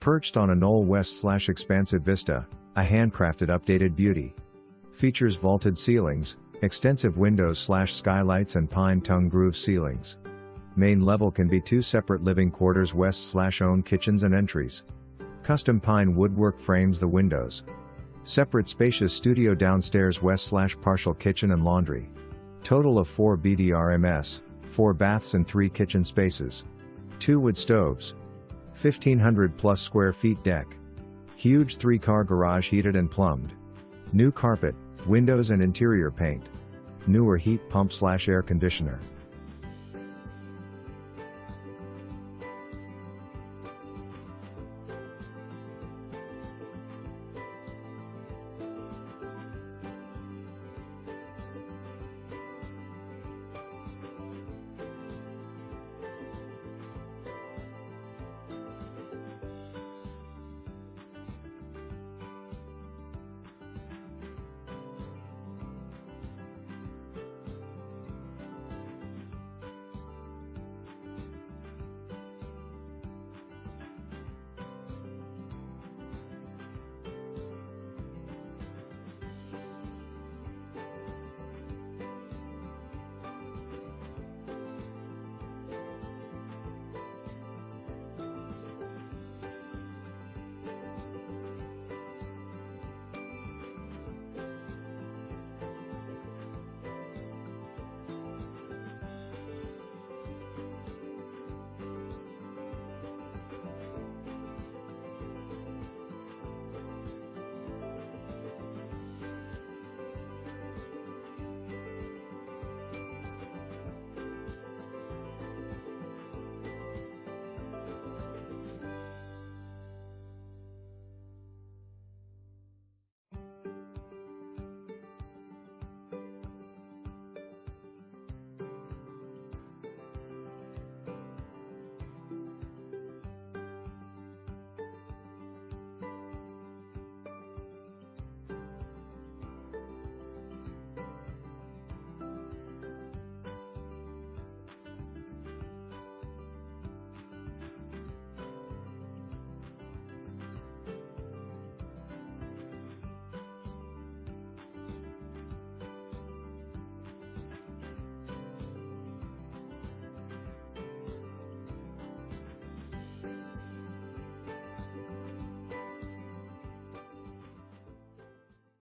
Perched on a knoll west/expansive vista, a handcrafted updated beauty. Features vaulted ceilings, extensive windows/skylights and pine tongue groove ceilings. Main level can be 2 separate living quarters west/own kitchens and entries. Custom pine woodwork frames the windows. Separate spacious studio downstairs west/partial kitchen and laundry. Total of 4 bdrms, 4 baths and 3 kitchen spaces. 2 wood stoves. 1,500 plus square feet deck. Huge 3-car garage heated and plumbed. New carpet, windows and interior paint. Newer heat pump/air conditioner.